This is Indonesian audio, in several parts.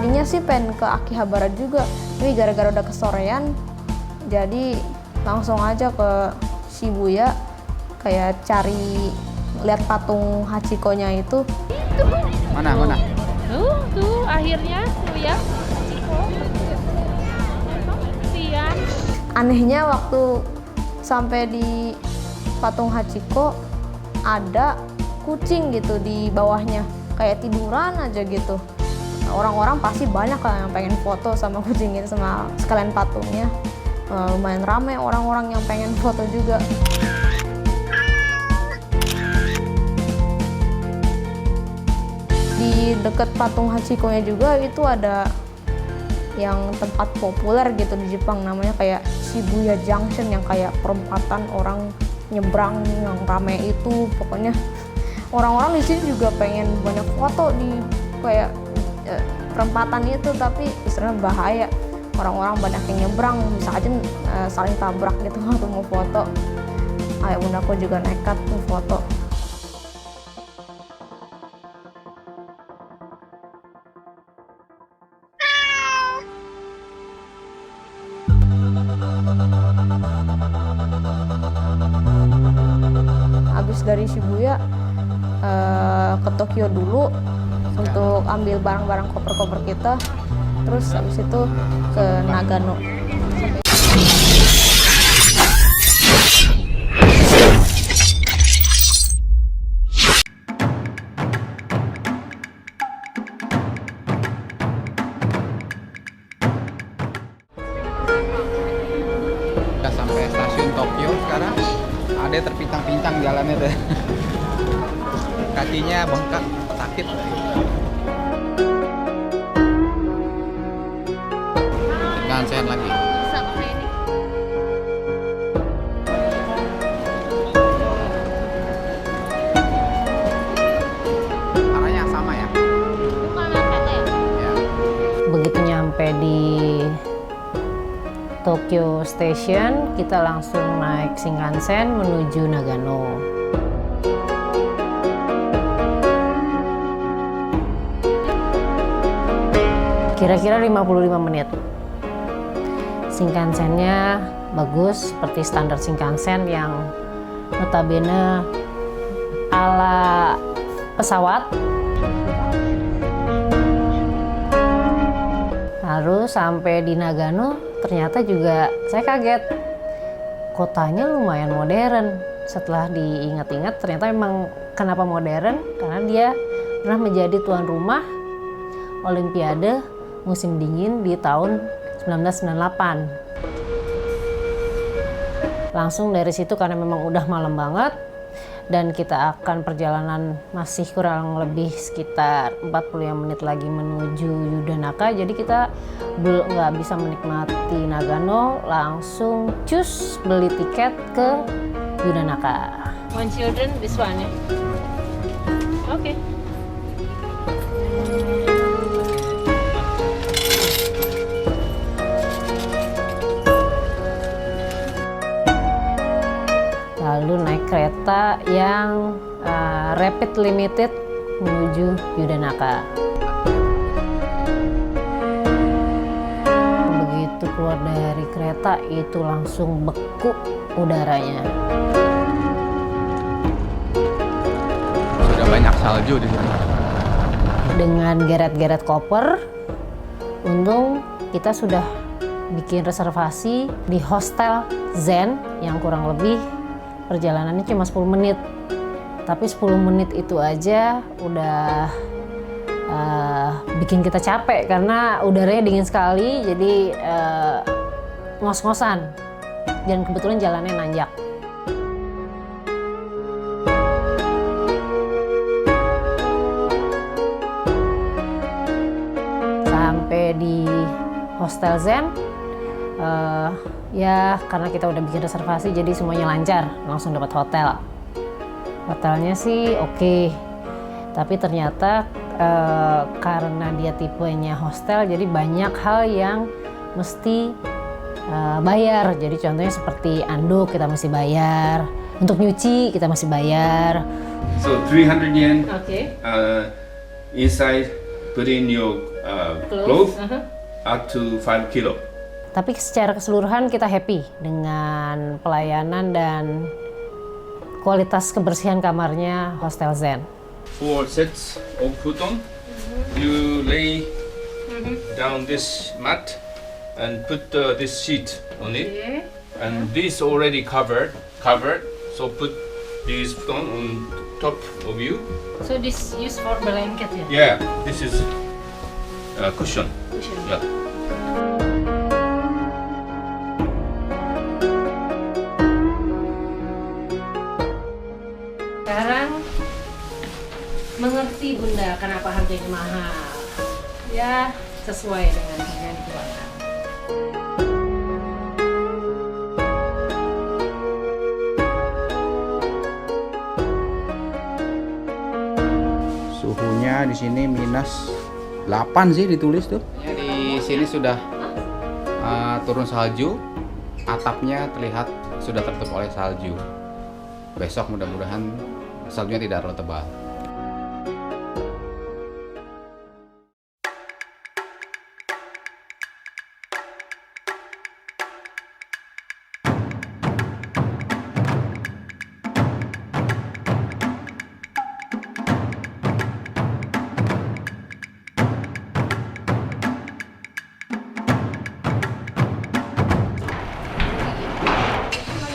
tadinya sih pengen ke Akihabara juga, tapi gara-gara udah kesorean, jadi langsung aja ke Shibuya, kayak cari lihat patung Hachiko-nya itu. Mana? Tuh akhirnya tuh ya. Hachiko. Kasihan. Anehnya waktu sampai di patung Hachiko ada kucing gitu di bawahnya, kayak tiduran aja gitu. Nah, orang-orang pasti banyak lah yang pengen foto sama kucing itu, sama sekalian patungnya. Lumayan rame orang-orang yang pengen foto juga. Di dekat patung Hachiko-nya juga itu ada yang tempat populer gitu di Jepang, namanya kayak Shibuya Junction, yang kayak perempatan orang nyebrang yang rame itu. Pokoknya orang-orang di sini juga pengen banyak foto di kayak perempatan itu, tapi sebenarnya bahaya. Orang-orang banyak yang nyebrang, bisa aja saling tabrak gitu waktu mau foto. Ayah bundaku juga nekat tuh foto. Habis dari Shibuya ke Tokyo dulu untuk ambil barang-barang koper-koper kita, terus habis itu ke Nagano. Udah sampai stasiun Tokyo sekarang. Ada terpintang-pintang jalannya deh. Kakinya bengkak, sakit. Shinkansen lagi. Bisa pakai ini. Arahnya sama ya? Bukan kereta ya? Ya. Begitu nyampe di Tokyo Station, kita langsung naik Shinkansen menuju Nagano. Kira-kira 55 menit. Shinkansennya bagus, seperti standar Shinkansen yang notabene ala pesawat. Lalu sampai di Nagano, ternyata juga saya kaget. Kotanya lumayan modern. Setelah diingat-ingat, ternyata memang kenapa modern? Karena dia pernah menjadi tuan rumah Olimpiade musim dingin di tahun 1998. Langsung dari situ, karena memang udah malam banget dan kita akan perjalanan masih kurang lebih sekitar 45 menit lagi menuju Yudanaka, jadi kita nggak bisa menikmati Nagano, langsung cus beli tiket ke Yudanaka. One children, this one ya. Oke. Lalu naik kereta yang rapid limited menuju Yudanaka. Begitu keluar dari kereta itu langsung beku udaranya. Sudah banyak salju di sana. Dengan geret-geret koper, untung kita sudah bikin reservasi di Hostel Zen yang kurang lebih perjalanannya cuma 10 menit. Tapi 10 menit itu aja udah bikin kita capek karena udaranya dingin sekali, jadi ngos-ngosan. Dan kebetulan jalannya nanjak. Sampai di Hostel Zen, ya karena kita udah bikin reservasi jadi semuanya lancar, langsung dapat hotel. Hotelnya sih oke, tapi ternyata karena dia tipenya hostel, jadi banyak hal yang mesti bayar. Jadi contohnya seperti anduk kita mesti bayar, untuk nyuci kita mesti bayar. So 300 yen. Oke. Inside, put in your clothes up to 5 kilo. Tapi secara keseluruhan kita happy dengan pelayanan dan kualitas kebersihan kamarnya Hostel Zen. 4 sets of futon. You lay down this mat and put this sheet on it. And this already covered. So put this futon on top of you. So this used for blanket ya? Yeah, this is cushion. Yeah. Sekarang mengerti Bunda kenapa harganya mahal. Ya, sesuai dengan yang dikeluarkan. Suhunya di sini minus 8 sih ditulis tuh. Ya, di sini sudah turun salju, atapnya terlihat sudah tertutup oleh salju. Besok mudah-mudahan saljunya tidak terlalu tebal.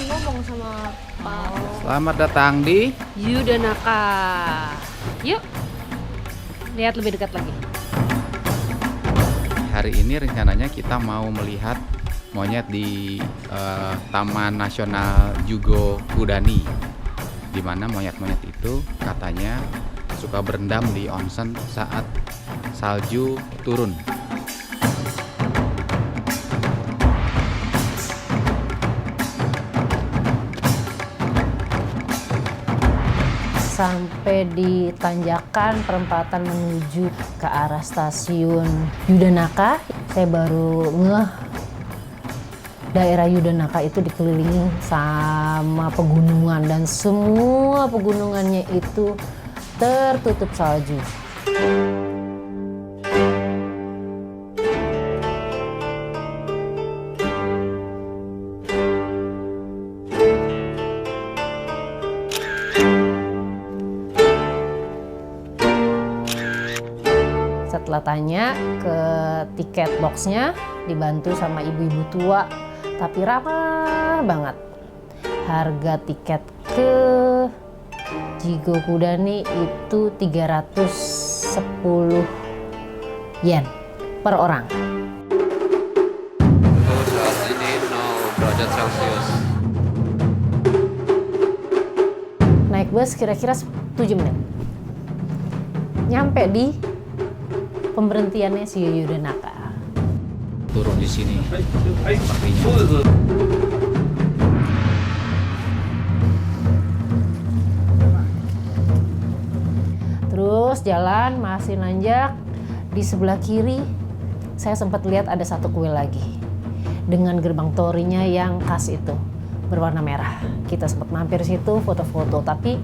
Ngomong sama Pak. Selamat datang di Yudanaka. Yuk, lihat lebih dekat lagi. hari ini rencananya kita mau melihat monyet di Taman Nasional Jugo Kudani, di mana monyet-monyet itu katanya suka berendam di onsen saat salju turun. Sampai di tanjakan perempatan menuju ke arah stasiun Yudanaka, saya baru ngeh daerah Yudanaka itu dikelilingi sama pegunungan dan semua pegunungannya itu tertutup salju. Setelah tanya ke tiket boxnya, dibantu sama ibu-ibu tua, tapi ramah banget. Harga tiket ke Jigo Kudani itu 310 yen per orang. Saat ini 0 derajat Celcius. Naik bus kira-kira 7 menit. Nyampe di pemberhentiannya si Yudanaka. Turun di sini sepertinya. Terus jalan masih nanjak, di sebelah kiri saya sempat lihat ada satu kuil lagi dengan gerbang torinya yang khas itu berwarna merah. Kita sempat mampir situ foto-foto, tapi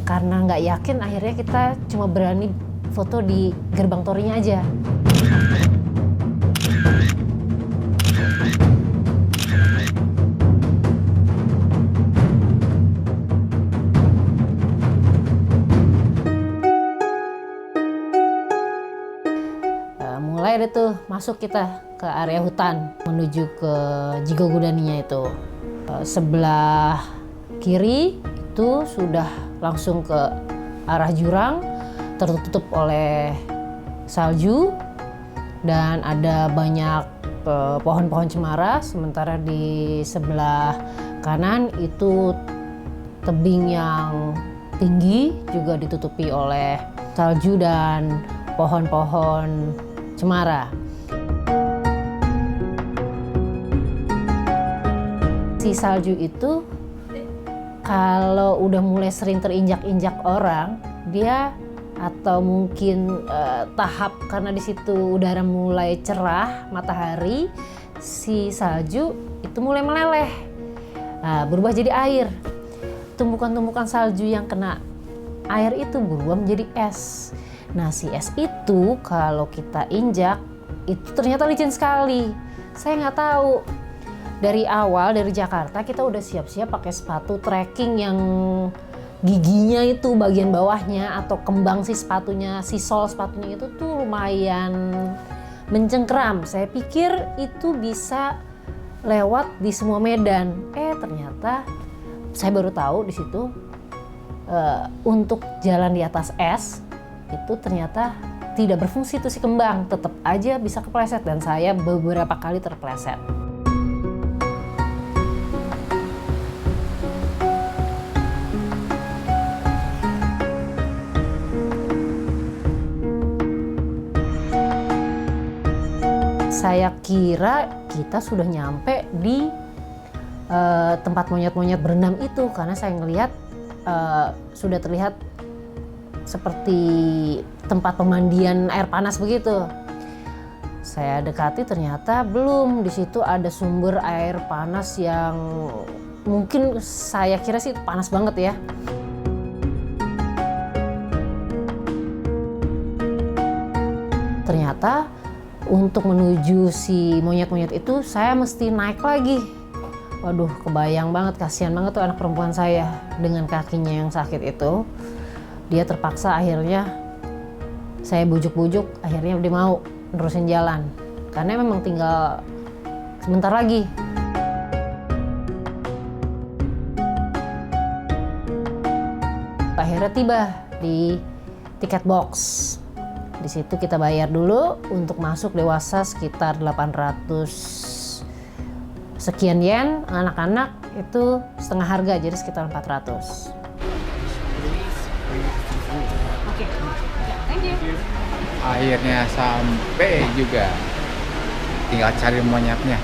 karena nggak yakin akhirnya kita cuma berani foto di gerbang torinya aja. Mulai deh tuh masuk kita ke area hutan menuju ke Jigo Kudaninya itu. Sebelah kiri itu sudah langsung ke arah jurang, tertutup oleh salju dan ada banyak pohon-pohon cemara. Sementara di sebelah kanan itu tebing yang tinggi juga ditutupi oleh salju dan pohon-pohon cemara. Si salju itu kalau udah mulai sering terinjak-injak orang, dia atau mungkin tahap karena di situ udara mulai cerah, matahari, si salju itu mulai meleleh, berubah jadi air. Tumpukan-tumpukan salju yang kena air itu berubah menjadi es. Nah si es itu kalau kita injak itu ternyata licin sekali. Saya nggak tahu. Dari awal dari Jakarta kita udah siap-siap pakai sepatu trekking yang giginya itu bagian bawahnya atau kembang si sepatunya, si sol sepatunya itu tuh lumayan mencengkram. Saya pikir itu bisa lewat di semua medan. Ternyata saya baru tahu di situ untuk jalan di atas es itu ternyata tidak berfungsi tuh si kembang, tetap aja bisa kepleset dan saya beberapa kali terpleset. Saya kira kita sudah nyampe di tempat monyet-monyet berenang itu karena saya ngelihat sudah terlihat seperti tempat pemandian air panas begitu. Saya dekati ternyata belum, di situ ada sumber air panas yang mungkin saya kira sih panas banget ya. Ternyata untuk menuju si monyet-monyet itu saya mesti naik lagi. Waduh, kebayang banget, kasihan banget tuh anak perempuan saya dengan kakinya yang sakit itu. Dia terpaksa akhirnya saya bujuk-bujuk, akhirnya dia mau nerusin jalan. Karena memang tinggal sebentar lagi. Akhirnya tiba di tiket box. Di situ kita bayar dulu untuk masuk dewasa sekitar 800 sekian yen, anak-anak itu setengah harga jadi sekitar 400. Akhirnya sampai juga, tinggal cari monyetnya.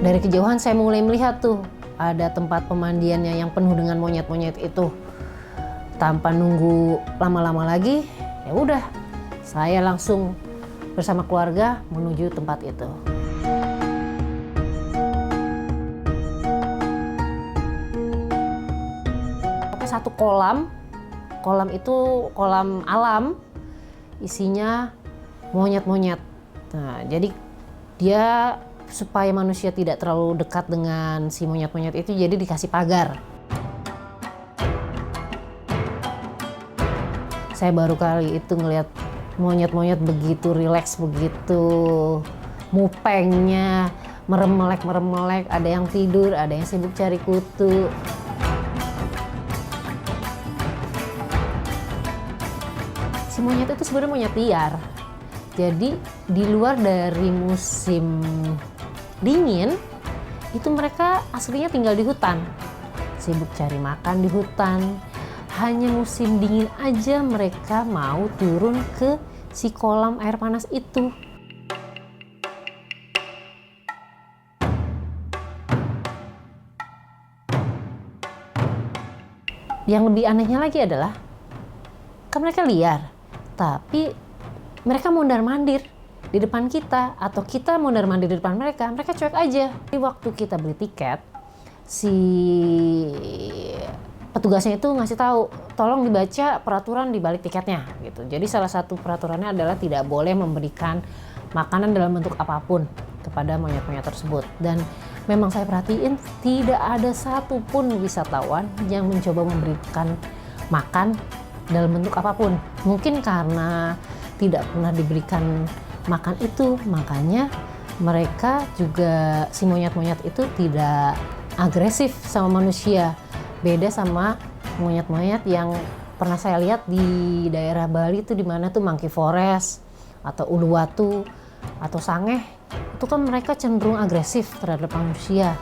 Dari kejauhan saya mulai melihat tuh ada tempat pemandiannya yang penuh dengan monyet-monyet itu. Tanpa nunggu lama-lama lagi, ya udah, saya langsung bersama keluarga menuju tempat itu. Pakai satu kolam itu kolam alam, isinya monyet-monyet. Nah, jadi dia supaya manusia tidak terlalu dekat dengan si monyet-monyet itu, jadi dikasih pagar. Saya baru kali itu ngelihat monyet-monyet begitu rileks, begitu mupengnya, merem-melek, ada yang tidur, ada yang sibuk cari kutu. Si monyet itu sebenarnya monyet liar. Jadi di luar dari musim dingin, itu mereka aslinya tinggal di hutan. Sibuk cari makan di hutan. Hanya musim dingin aja mereka mau turun ke si kolam air panas itu. Yang lebih anehnya lagi adalah, kan mereka liar, tapi mereka mondar-mandir di depan kita, atau kita mondar-mandir di depan mereka, mereka cuek aja. Di waktu kita beli tiket, si petugasnya itu ngasih tahu, tolong dibaca peraturan di balik tiketnya gitu. Jadi salah satu peraturannya adalah tidak boleh memberikan makanan dalam bentuk apapun kepada monyet-monyet tersebut. Dan memang saya perhatiin tidak ada satupun wisatawan yang mencoba memberikan makan dalam bentuk apapun. Mungkin karena tidak pernah diberikan makan itu, makanya mereka juga, si monyet-monyet itu tidak agresif sama manusia. Beda sama monyet-monyet yang pernah saya lihat di daerah Bali itu, di mana tuh Monkey Forest atau Uluwatu atau Sangeh, itu kan mereka cenderung agresif terhadap manusia.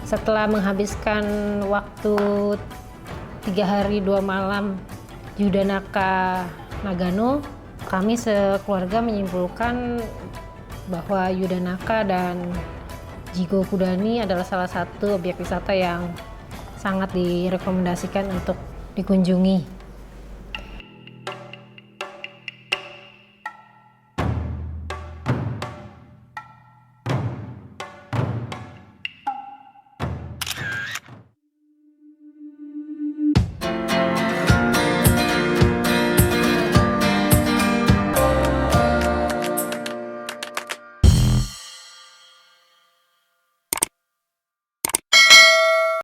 Setelah menghabiskan waktu 3 hari 2 malam Yudanaka Nagano, kami sekeluarga menyimpulkan bahwa Yudanaka dan Jigo Kudani adalah salah satu objek wisata yang sangat direkomendasikan untuk dikunjungi.